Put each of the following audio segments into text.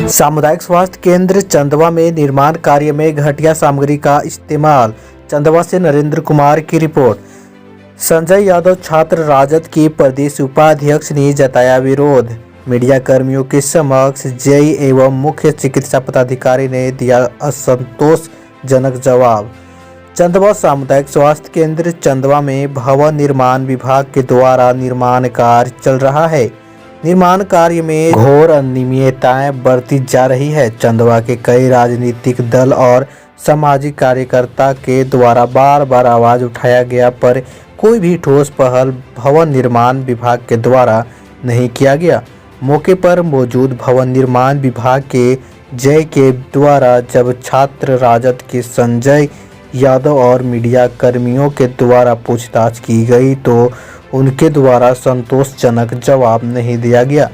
सामुदायिक स्वास्थ्य केंद्र चंदवा में निर्माण कार्य में घटिया सामग्री का इस्तेमाल। चंदवा से नरेंद्र कुमार की रिपोर्ट। संजय यादव छात्र राजद के प्रदेश उपाध्यक्ष ने जताया विरोध। मीडिया कर्मियों के समक्ष जेई एवं मुख्य चिकित्सा पदाधिकारी ने दिया असंतोषजनक जवाब। चंदवा सामुदायिक स्वास्थ्य केंद्र चंदवा में भवन निर्माण विभाग के द्वारा निर्माण कार्य चल रहा है। निर्माण कार्य में घोर अनियमितताएं बरती जा रही है। चंदवा के कई राजनीतिक दल और सामाजिक कार्यकर्ता के द्वारा बार बार आवाज उठाया गया, पर कोई भी ठोस पहल भवन निर्माण विभाग के द्वारा नहीं किया गया। मौके पर मौजूद भवन निर्माण विभाग के जय के द्वारा जब छात्र राजद के संजय यादव और मीडिया कर्मियों के द्वारा पूछताछ की गई तो उनके द्वारा संतोषजनक जवाब नहीं दिया गया।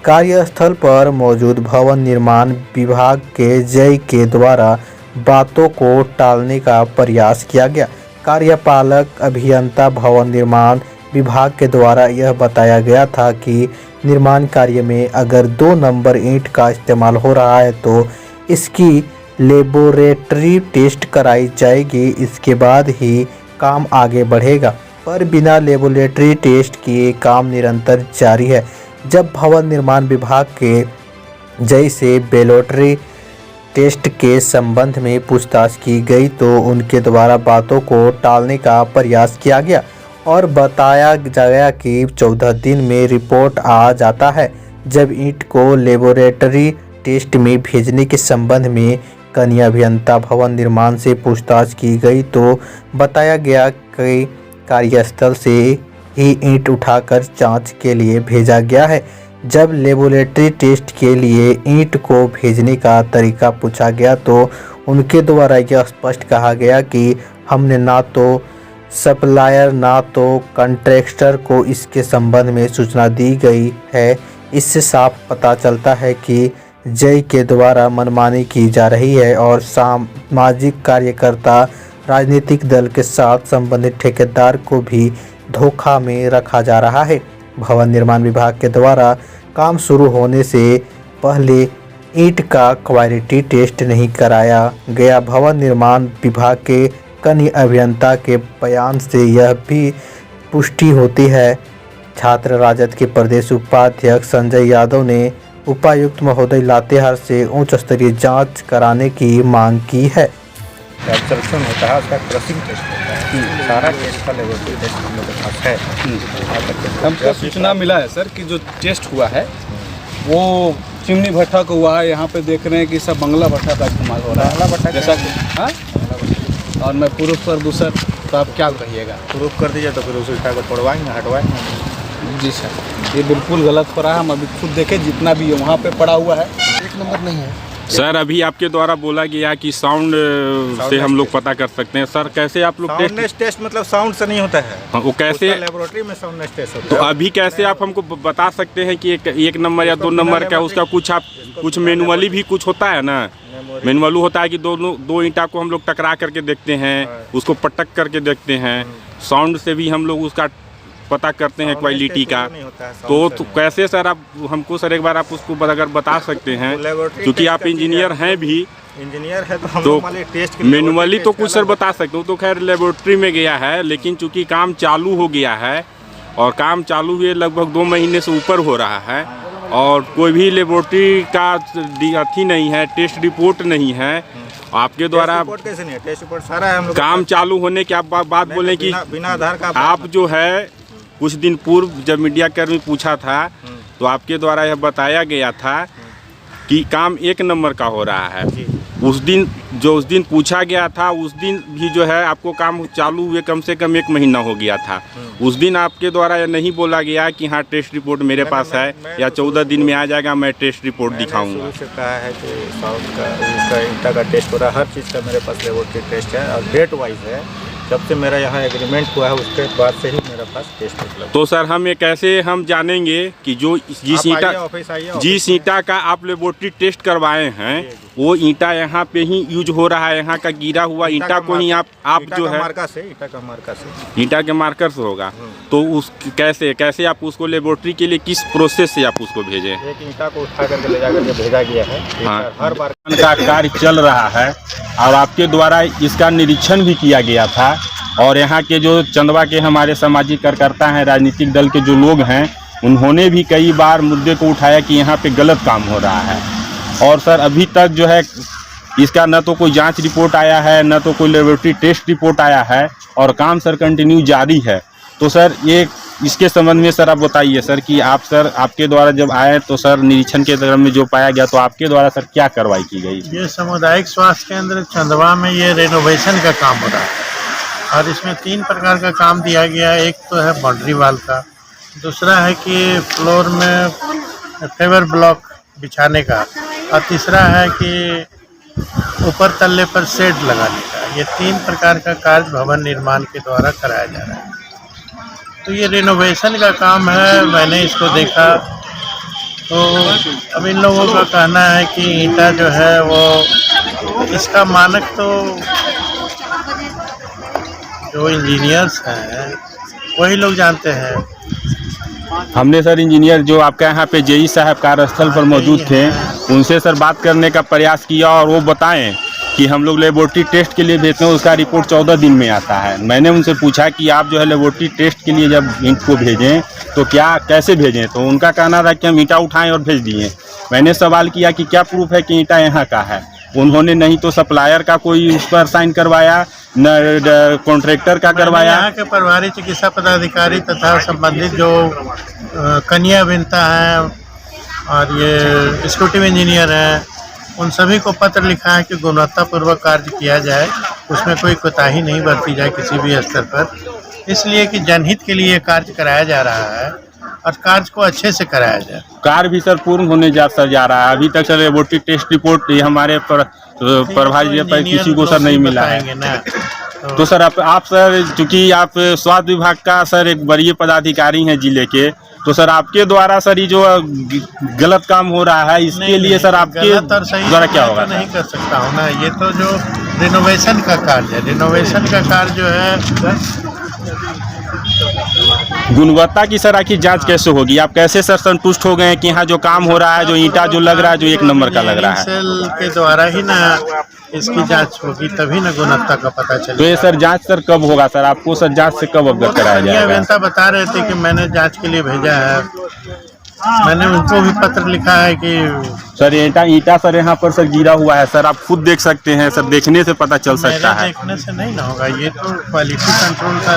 कार्यस्थल पर मौजूद भवन निर्माण विभाग के जय के द्वारा बातों को टालने का प्रयास किया गया। कार्यपालक अभियंता भवन निर्माण विभाग के द्वारा यह बताया गया था कि निर्माण कार्य में अगर 2 नंबर ईंट का इस्तेमाल हो रहा है तो इसकी लेबोरेटरी टेस्ट कराई जाएगी, इसके बाद ही काम आगे बढ़ेगा। पर बिना लेबोरेटरी टेस्ट किए काम निरंतर जारी है। जब भवन निर्माण विभाग के जय से लेबोरेटरी टेस्ट के संबंध में पूछताछ की गई तो उनके द्वारा बातों को टालने का प्रयास किया गया और बताया गया कि 14 दिन में रिपोर्ट आ जाता है। जब ईंट को लेबोरेटरी टेस्ट में भेजने के संबंध में कनीय अभियंता भवन निर्माण से पूछताछ की गई तो बताया गया कि कार्यस्थल से ही ईंट उठाकर जांच के लिए भेजा गया है। जब लेबोरेटरी टेस्ट के लिए ईंट को भेजने का तरीका पूछा गया तो उनके द्वारा यह स्पष्ट कहा गया कि हमने ना तो सप्लायर ना तो कॉन्ट्रैक्टर को इसके संबंध में सूचना दी गई है। इससे साफ पता चलता है कि जय के द्वारा मनमानी की जा रही है और सामाजिक कार्यकर्ता राजनीतिक दल के साथ संबंधित ठेकेदार को भी धोखा में रखा जा रहा है। भवन निर्माण विभाग के द्वारा काम शुरू होने से पहले ईंट का क्वालिटी टेस्ट नहीं कराया गया। भवन निर्माण विभाग के कनीय अभियंता के बयान से यह भी पुष्टि होती है। छात्र राजद के प्रदेश उपाध्यक्ष संजय यादव ने उपायुक्त महोदय लातेहार से उच्च स्तरीय जांच कराने की मांग की है। ऑब्जर्वेशन होता है, उसका क्रशिंग टेस्ट होता है, सारा टेस्ट का लेबोरेटरी टेस्ट हम लोग के पास है। हमको सूचना मिला है सर कि जो टेस्ट हुआ है वो चिमनी भट्ठा का हुआ है। यहाँ पे देख रहे हैं कि सब बंगला भट्ठा का इस्तेमाल हो रहा है। बंगला भट्ठा जैसा कि हाँ, और मैं प्रूफ कर दूँ सर तो आप क्या कहिएगा? प्रूफ कर दीजिए तो फिर उस उठा को तोड़वाएंगे, हटवाएंगे। जी सर, ये बिल्कुल गलत हो रहा है। हम अभी खुद देखें जितना भी वहाँ पे पड़ा हुआ है 1 नंबर नहीं है। सर अभी आपके द्वारा बोला गया कि साउंड से हम लोग पता कर सकते हैं। सर कैसे आप लोग टेस्ट मतलब साउंड से नहीं होता है। हाँ, वो कैसे लेबोरेटरी में साउंड टेस्ट होता है। तो अभी कैसे आप हमको बता सकते हैं कि एक नंबर या 2 नंबर क्या उसका कुछ मैनुअली भी कुछ होता है ना? मैनुअली होता है कि दो ईंटा को हम लोग टकरा करके देखते हैं, उसको पटक करके देखते हैं। साउंड से भी हम लोग उसका पता करते हैं क्वालिटी का। तो कैसे सर आप हमको सर एक बार आप उसको अगर बता सकते हैं, क्योंकि आप इंजीनियर हैं भी, इंजीनियर है तो टेस्ट मैनुअली तो कुछ सर बता सकते हो। तो खैर लेबोरेटरी में गया है, लेकिन चूंकि काम चालू हो गया है और काम चालू हुए लगभग 2 महीने से ऊपर हो रहा है और कोई भी लेबोरेटरी का अथी नहीं है, टेस्ट रिपोर्ट नहीं है आपके द्वारा। कैसे नहीं है? टेस्ट रिपोर्ट सारा है हम लोग। काम चालू होने की आप बात बोले कि बिना आधार का आप जो है कुछ दिन पूर्व जब मीडिया कर्मी पूछा था तो आपके द्वारा यह बताया गया था कि काम 1 नंबर का हो रहा है। उस दिन पूछा गया था, उस दिन भी जो है आपको काम चालू हुए कम से कम 1 महीना हो गया था। उस दिन आपके द्वारा यह नहीं बोला गया कि हाँ टेस्ट रिपोर्ट मेरे पास है या 14 दिन में आ जाएगा, मैं टेस्ट रिपोर्ट दिखाऊंगा। कहा है कि साउंड का इसका ईंटा का टेस्ट हो रहा है, हर चीज़ का मेरे पास लेबोरेटरी टेस्ट है और डेट वाइज है। जब से मेरा यहाँ एग्रीमेंट हुआ है उसके बाद से ही मेरा मेरे पास टेस्ट उपलब्ध। तो सर हम ये कैसे हम जानेंगे कि जो जिस आप ईंटा आइए, ऑफिस आइए, ऑफिस जिस ईंटा का आप लेबोरेटरी टेस्ट करवाए हैं वो ईंटा यहाँ पे ही यूज हो रहा है, यहाँ का गिरा हुआ ईंटा को ही आप जो है ईंटा का मार्कर से होगा। तो उस कैसे आप उसको लेबोरेटरी के लिए किस प्रोसेस से आप उसको भेजें? एक ईंटा को उठा करके ले जा करके भेजा गया है। हाँ। हर बार का कार्य चल रहा है और आपके द्वारा इसका निरीक्षण भी किया गया था और यहाँ के जो चंदवा के हमारे सामाजिक कार्यकर्ता हैं, राजनीतिक दल के जो लोग हैं, उन्होंने भी कई बार मुद्दे को उठाया कि यहाँ पे गलत काम हो रहा है। और सर अभी तक जो है इसका न तो कोई जांच रिपोर्ट आया है, न तो कोई लेबोरेटरी टेस्ट रिपोर्ट आया है और काम सर कंटिन्यू जारी है। तो सर ये इसके संबंध में सर आप बताइए सर कि आपके द्वारा जब आए तो सर निरीक्षण के दौरान में जो पाया गया तो आपके द्वारा सर क्या कार्रवाई की गई? ये सामुदायिक स्वास्थ्य केंद्र चंदवा में ये रेनोवेशन का काम हो रहा है और इसमें 3 प्रकार का काम दिया गया है। एक तो है बाउंड्री वाल का, दूसरा है कि फ्लोर में फेवर ब्लॉक बिछाने का और तीसरा है कि ऊपर तल्ले पर शेड लगाने का। ये 3 प्रकार का कार्य भवन निर्माण के द्वारा कराया जा रहा है। तो ये रिनोवेशन का काम है। मैंने इसको देखा तो अब इन लोगों का कहना है कि ईंटा जो है वो इसका मानक तो जो इंजीनियर्स हैं वही लोग जानते हैं। हमने सर इंजीनियर जो आपके यहाँ पे जेई साहब कार्यस्थल पर मौजूद थे उनसे सर बात करने का प्रयास किया और वो बताएं कि हम लोग लेबोरेटरी टेस्ट के लिए भेजते हैं, उसका रिपोर्ट 14 दिन में आता है। मैंने उनसे पूछा कि आप जो है लेबोरेटरी टेस्ट के लिए जब इनको भेजें तो कैसे भेजें, तो उनका कहना था कि हम ईंटा उठाएं और भेज दिए। मैंने सवाल किया कि क्या प्रूफ है कि ईंटा यहाँ का है, उन्होंने नहीं तो सप्लायर का कोई उस पर साइन करवाया न कॉन्ट्रैक्टर का करवाया। यहाँ के प्रभारी चिकित्सा पदाधिकारी तथा संबंधित जो कन्या अभियंता हैं और ये एक्जीक्यूटिव इंजीनियर हैं उन सभी को पत्र लिखा है कि गुणवत्तापूर्वक कार्य किया जाए, उसमें कोई कोताही नहीं बरती जाए किसी भी स्तर पर। इसलिए कि जनहित के लिए कार्य कराया जा रहा है और कार्य को अच्छे से कराया जाए। कार्य भी सर पूर्ण होने जा रहा है। अभी तक सर लेबोरेटरी टेस्ट रिपोर्ट ये हमारे प्रभारी पर किसी को सर नहीं मिला है ना। तो सर आप सर चूँकि आप स्वास्थ्य विभाग का सर एक वरीय पदाधिकारी हैं जिले के, तो सर आपके द्वारा सर ये जो गलत काम हो रहा है इसके लिए सर आपके द्वारा क्या होगा? नहीं कर सकता हूँ ना। ये तो जो रिनोवेशन का कार्य है, रिनोवेशन का कार्य जो है गुणवत्ता की सर आखिर जांच कैसे होगी? आप कैसे सर संतुष्ट हो गए हैं कि यहाँ जो काम हो रहा है, जो ईंटा जो लग रहा है, जो 1 नंबर का लग रहा है? सेल के द्वारा ही ना इसकी जांच होगी, तभी ना गुणवत्ता का पता चलेगा। तो ये सर जांच सर कब होगा सर? आपको सर जांच से कब अवगत कराया जाएगा? अभियंता बता रहे थे कि मैंने जांच के लिए भेजा है। मैंने उनको भी पत्र लिखा है कि सर ईंटा सर यहाँ पर सर गिरा हुआ है सर, आप खुद देख सकते हैं सर, देखने से पता चल सकता है। देखने से नहीं ना होगा, ये तो क्वालिटी कंट्रोल का